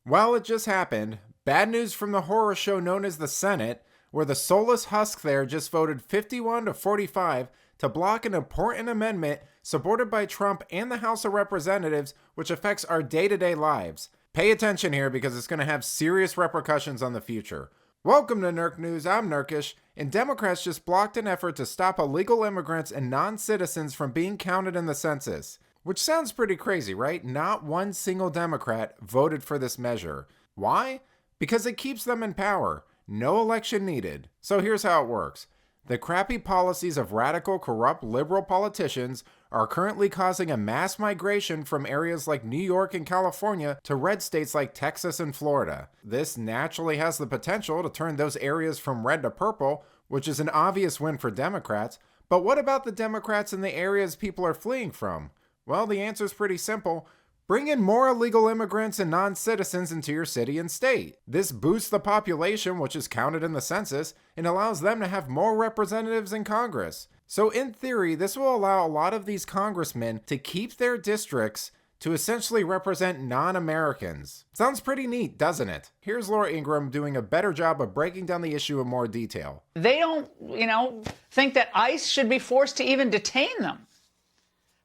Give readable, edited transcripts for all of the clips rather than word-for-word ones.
Well, it just happened. Bad news from the horror show known as the Senate, where the soulless husk there just voted 51 to 45 to block an important amendment supported by Trump and the House of Representatives, which affects our day-to-day lives. Pay attention here because it's going to have serious repercussions on the future. Welcome to Nerk News, I'm Nerkish, and Democrats just blocked an effort to stop illegal immigrants and non-citizens from being counted in the census. Which sounds pretty crazy, right? Not one single Democrat voted for this measure. Why? Because it keeps them in power. No election needed. So here's how it works. The crappy policies of radical, corrupt, liberal politicians are currently causing a mass migration from areas like New York and California to red states like Texas and Florida. This naturally has the potential to turn those areas from red to purple, which is an obvious win for Democrats. But what about the Democrats in the areas people are fleeing from? Well, the answer is pretty simple. Bring in more illegal immigrants and non-citizens into your city and state. This boosts the population, which is counted in the census, and allows them to have more representatives in Congress. So in theory, this will allow a lot of these congressmen to keep their districts to essentially represent non-Americans. Sounds pretty neat, doesn't it? Here's Laura Ingraham doing a better job of breaking down the issue in more detail. They don't, think that ICE should be forced to even detain them.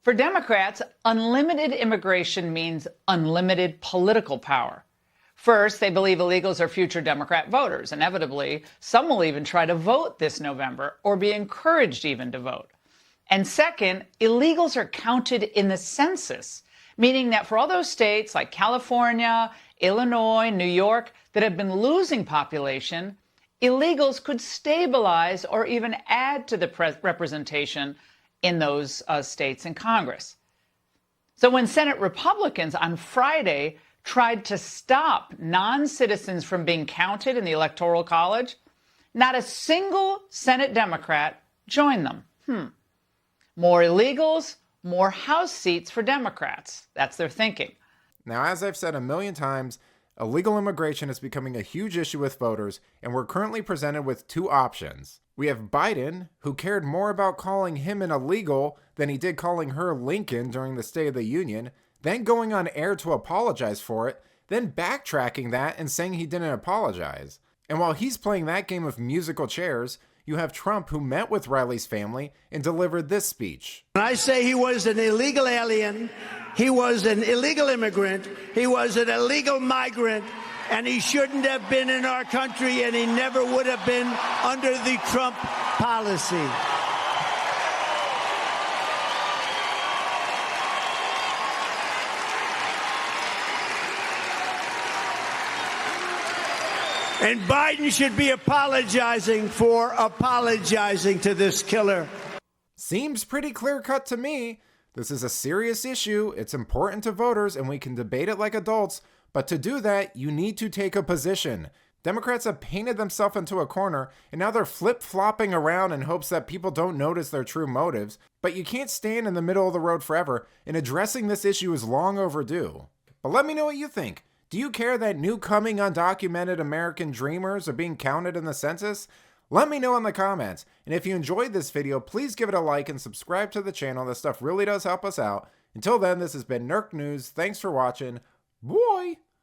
For Democrats, unlimited immigration means unlimited political power. First, they believe illegals are future Democrat voters. Inevitably, some will even try to vote this November or be encouraged even to vote. And second, illegals are counted in the census, meaning that for all those states like California, Illinois, New York that have been losing population, illegals could stabilize or even add to the representation in those states in Congress. So when Senate Republicans on Friday tried to stop non-citizens from being counted in the Electoral College, not a single Senate Democrat joined them. More illegals, more House seats for Democrats. That's their thinking. Now, as I've said a million times, illegal immigration is becoming a huge issue with voters, and we're currently presented with two options. We have Biden, who cared more about calling him an illegal than he did calling her Lincoln during the State of the Union, then going on air to apologize for it, then backtracking that and saying he didn't apologize. And while he's playing that game of musical chairs, you have Trump, who met with Riley's family and delivered this speech. When I say he was an illegal alien, he was an illegal immigrant, he was an illegal migrant, and he shouldn't have been in our country, and he never would have been under the Trump policy. And Biden should be apologizing for apologizing to this killer. Seems pretty clear-cut to me. This is a serious issue, it's important to voters, and we can debate it like adults, but to do that, you need to take a position. Democrats have painted themselves into a corner, and now they're flip-flopping around in hopes that people don't notice their true motives, but you can't stand in the middle of the road forever, and addressing this issue is long overdue. But let me know what you think. Do you care that new coming undocumented American dreamers are being counted in the census? Let me know in the comments, and if you enjoyed this video, please give it a like and subscribe to the channel. This stuff really does help us out. Until then, this has been Nerk News. Thanks for watching. Bye!